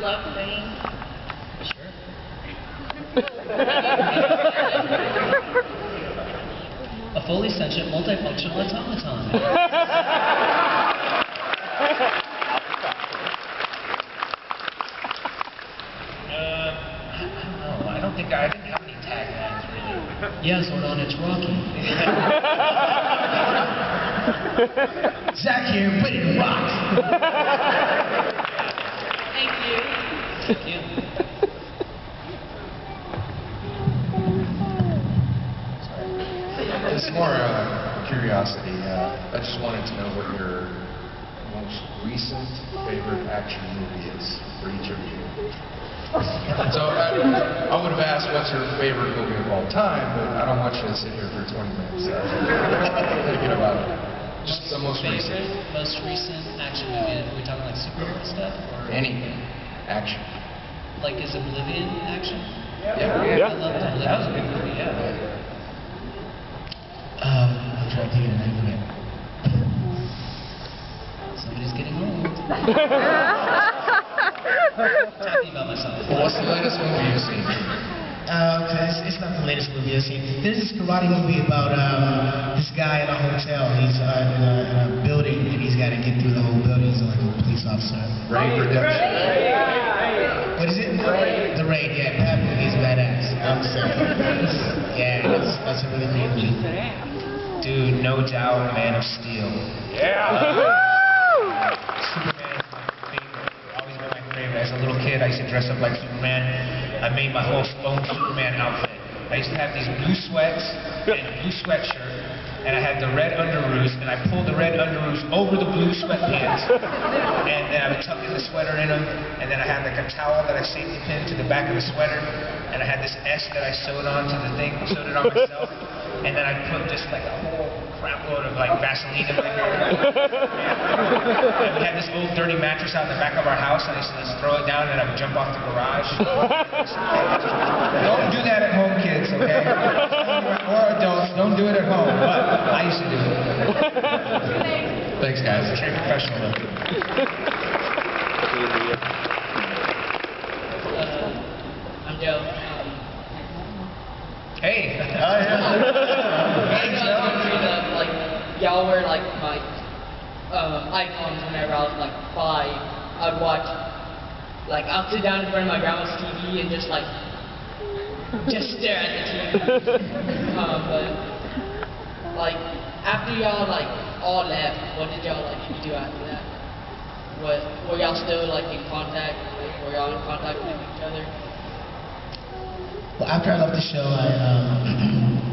love singing. Sure. A fully sentient, multifunctional automaton. I don't think I didn't have any taglines really. Yeah, Zordon, it's Rocky. Zach here, ready to rock. Thank you. Thank you. Just more curiosity. I just wanted to know what your most recent favorite action movie is for each of you. So I would have asked what's your favorite movie of all time, but I don't want you to sit here for 20 minutes thinking about it. Just the most recent. Most recent action movie. Are we talking like superhero stuff or Anything. Action. like is Oblivion action? Yeah. I loved Oblivion. That was a good movie. Yeah. I'm trying to think of the name of it. Somebody's getting old. Talking about myself. Well, what's the latest movie you've seen? It's not the latest movie I've seen. There's this karate movie about this guy in a hotel. He's in a building and he's got to get through the whole building. He's like a police officer. Raid Redemption. What is it? The Raid. Yeah, that movie is badass. I'm saying. Yeah, that's a really great movie. Dude, no doubt, Man of Steel. Yeah. Superman is my favorite. Always been my favorite. As a little kid, I used to dress up like Superman. I made my whole own Superman outfit. I used to have these blue sweats and a blue sweatshirt, and I had the red underoos, and I pulled the red underoos over the blue sweatpants, and then I would tuck in the sweater in them, and then I had like a towel that I safety pinned to the back of the sweater, and I had this S that I sewed onto the thing, sewed it on myself, and then I put just like a whole crap load of like Vaseline in my hair. And we had this old dirty mattress out in the back of our house, and I used to just throw it down, and I would jump off the garage. Don't do that at home, kids, okay? Or adults, don't do it at home, but I used to do it. Thanks, guys. Trained professional though. I'm Joe. Hey! I was going through the, like, y'all were like my icons whenever I was like 5. I'd watch, like, I'll sit down in front of my grandma's TV and just stare at the TV. But, like, after y'all, like, all left, what did y'all, like, do after that? Were y'all still, like, in contact? Like, were y'all in contact with each other? Well, after I left the show,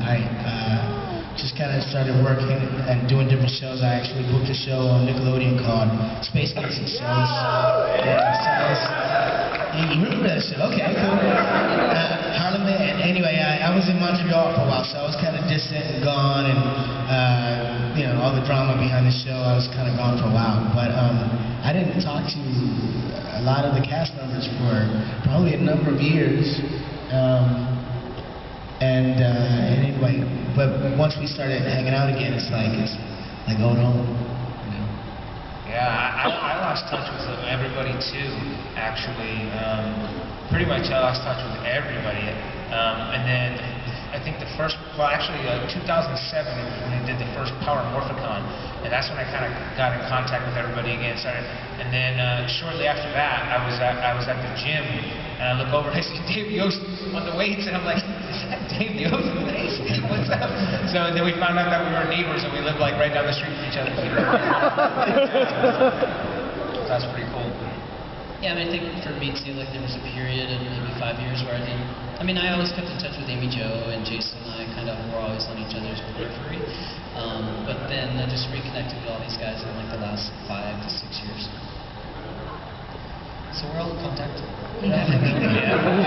I just kind of started working and doing different shows. I actually booked a show on Nickelodeon called Space Kids and Shows. You remember that show? Okay, cool. Harlem Man. Anyway, I was in Montreal for a while, so I was kind of distant and gone, and you know, all the drama behind the show, I was kind of gone for a while. But I didn't talk to a lot of the cast members for probably a number of years. And anyway, but once we started hanging out again, it's like going home, you know. Yeah, I lost touch with everybody too, actually. Pretty much I lost touch with everybody. And then I think the first, well actually 2007 was when they did the first Power Morphicon, and that's when I kind of got in contact with everybody again. And then shortly after that, I was at the gym, and I look over and I see Dave Yost on the weights, and I'm like, is that Dave Yost? What's up? So then we found out that we were neighbors, and we lived like right down the street from each other. So that's pretty cool. Yeah, I mean, I think for me too, like there was a period of maybe 5 years where I didn't. I mean, I always kept in touch with Amy Jo and Jason, and I kind of were always on each other's periphery. But then I just reconnected with all these guys in like the last 5 to 6 years. So we're all in contact. Yeah, we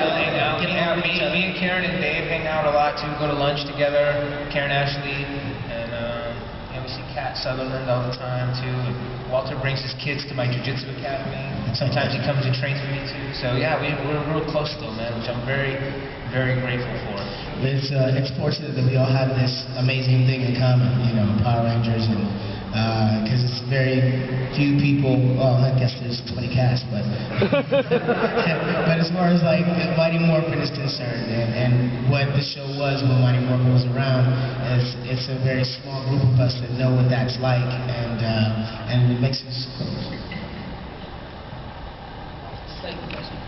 all hang out. Yeah, me and Karen and Dave hang out a lot too. Go to lunch together. Karen Ashley, and yeah, we see Kat Sutherland all the time too. And Walter brings his kids to my jiu-jitsu academy. Sometimes he comes and trains with me too. So yeah, we're real close still, man, which I'm very, very grateful for. It's fortunate that we all have this amazing thing in common, you know, Power Rangers and because it's very few people. Well, I guess there's 20 casts, but but as far as like Mighty Morphin is concerned, and what the show was when Mighty Morphin was around, it's a very small group of us that know what that's like, and it makes us. Second question.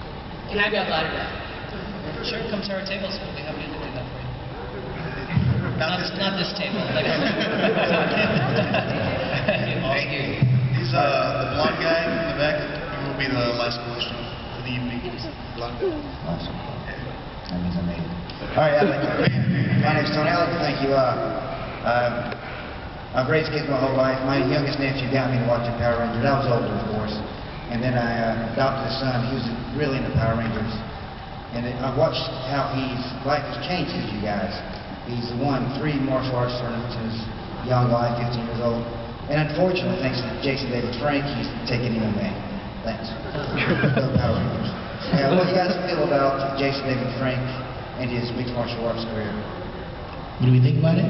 Can I be a autograph? Sure, come to our tables. We'll be happy to do that for you. Not this table. Like Thank you. He's the blonde guy in the back. He will be the last question for the evening. Blonde guy. Awesome. That means I made it. All right, my name's Tony. I'd like to thank you. I've raised kids my whole life. My youngest nephew got me to watch the Power Rangers. I was older, of course. And then I adopted a son. He was really into Power Rangers. And I've watched how his life has changed since you guys. He's won 3 martial arts tournaments in his young life, 15 years old. And unfortunately, thanks to Jason David Frank, he's taken MMA. Thanks. No Power Rangers. What do you guys feel about Jason David Frank and his mixed martial arts career? What do we think about it?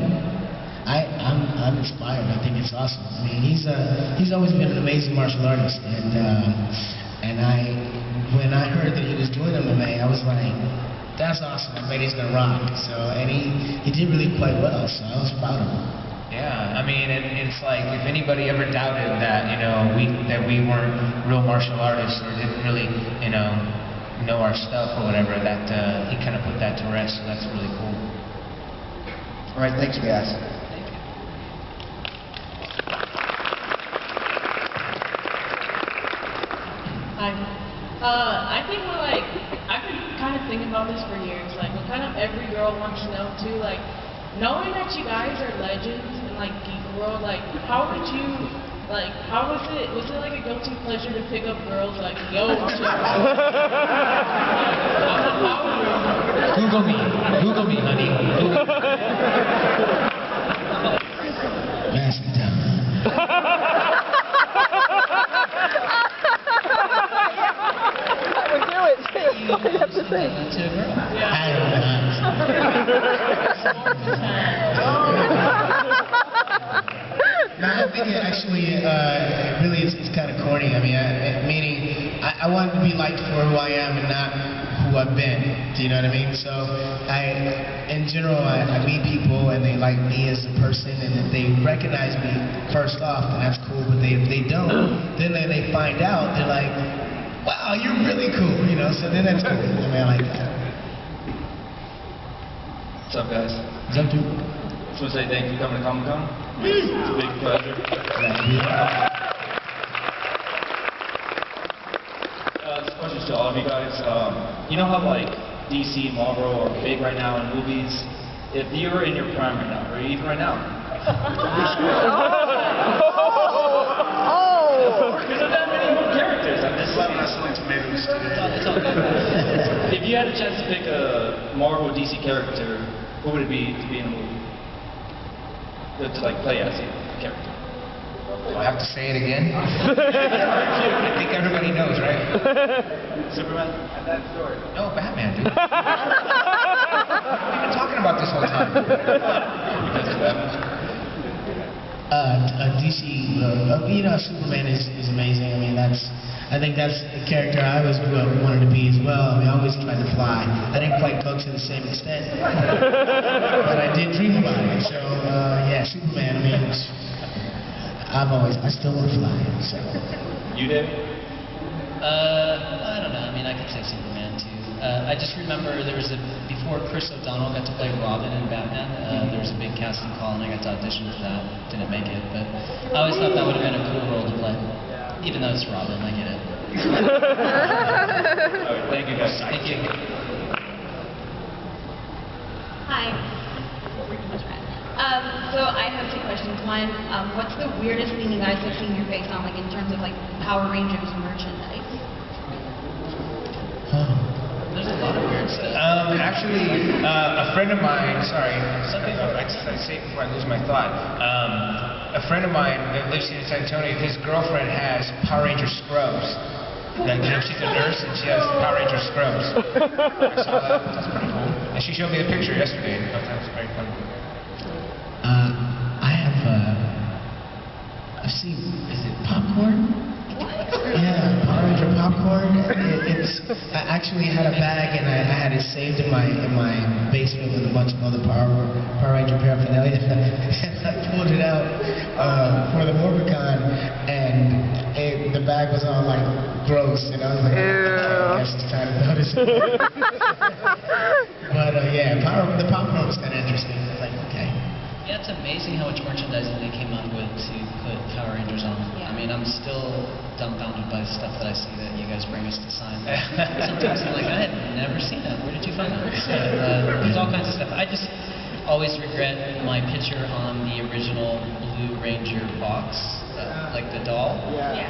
I'm inspired. I think it's awesome. I mean, he's always been an amazing martial artist, and when I heard that he was doing MMA, I was like, that's awesome. I bet he's gonna rock. So, and he did really quite well. So I was proud of him. Yeah, I mean, it's like if anybody ever doubted that, that we weren't real martial artists or didn't really, know our stuff or whatever, that he kind of put that to rest. So that's really cool. All right, thanks, guys. Hi. I think I've been kind of thinking about this for years. Like, what kind of every girl wants to know too. Like, knowing that you guys are legends in like geek world. Like, how would you? Like, how was it? Was it like a guilty pleasure to pick up girls? Like, yo, shit. Google me, honey. Google me. Last time. No, I think it actually, really, it's kind of corny. I mean, meaning, I wanted to be liked for who I am and not who I've been. Do you know what I mean? So, in general, I meet people and they like me as a person, and if they recognize me first off, then that's cool. But if they don't, then they find out, they're like, wow, you're really cool, so then that's cool. I mean, I like that. What's up, guys? What's up, dude? Just want to say thank you for coming to Comic-Con. It's a big pleasure. This question's to all of you guys. You know how like DC, Marvel are big right now in movies? If you were in your prime right now, or even right now, because of that many more characters. I'm just Not wrestling tomatoes today. It's all good. If you had a chance to pick a Marvel DC character, who would it be to be in a movie? To like play as a character. Do I have to say it again? I think everybody knows, right? Superman? And that story. No, Batman, dude. What have you been talking about this whole time? Because of Batman. DC, Superman is amazing. I mean, I think that's the character I always wanted to be as well. I mean, I always tried to fly. I didn't quite go to the same extent, but I did dream about it. So, yeah, Superman. I mean, I still want to fly. So. You did? I don't know. I mean, I could say Superman too. I just remember before Chris O'Donnell got to play Robin in Batman, there was a big casting call and I got to audition for that. Didn't make it, but I always thought that would have been a cool role to play. Even though it's Robin, I get it. Alright, thank you guys. Thank you. Hi. So I have 2 questions. One, what's the weirdest thing you guys have seen your face on, like in terms of like Power Rangers merchandise? There's a lot of weird stuff. Actually, a friend of mine, sorry, I say it before I lose my thought. A friend of mine that lives here in San Antonio, his girlfriend has Power Ranger scrubs. Like, she's a nurse and she has Power Ranger scrubs. I saw that. That's pretty cool. And she showed me the picture yesterday. I thought that was very funny. I have popcorn. I actually had a bag and I had it saved in my basement with a bunch of other Power Ranger paraphernalia. And I pulled it out for the Morbicon, and the bag was all like gross, and I was like, I guess it's time to notice it. But yeah, the popcorn was kind of interesting. I was like, okay. Yeah, it's amazing how much merchandising they came up with to put Power Rangers on. Yeah. I mean, I'm still dumbfounded by the stuff that I see that you guys bring us to sign. Sometimes I'm like, I had never seen that. Where did you find that? So, there's all kinds of stuff. I just always regret my picture on the original Blue Ranger box, like the doll,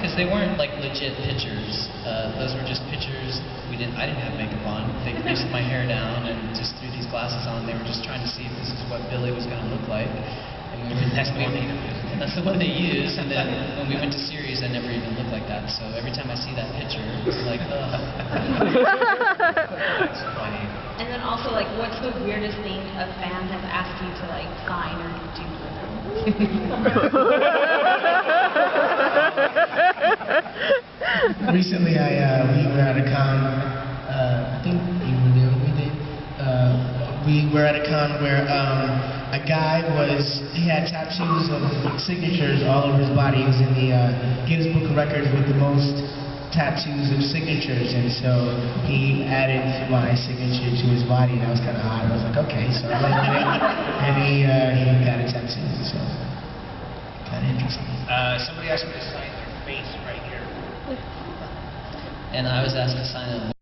because they weren't like legit pictures. Those were just pictures. I didn't have makeup on. They greased my hair down and just threw these glasses on. They were just trying to see if this is what Billy was going to look like. And that's the one they used. And then when we went to series, I never even looked like that. So every time I see that picture, it's like, ugh. That's funny. And then also, like, what's the weirdest thing a fan has asked you to, like, sign or do for them? Recently, we were at a con. I think you were there. We were at a con where a guy he had tattoos of signatures all over his body. He was in the Guinness Book of Records with the most tattoos of signatures, and so he added my signature to his body, and that was kind of hot. I was like, okay, so I let him in, and he got a tattoo, so kind of interesting. Somebody asked me to sign their face right here. And I was asked to sign a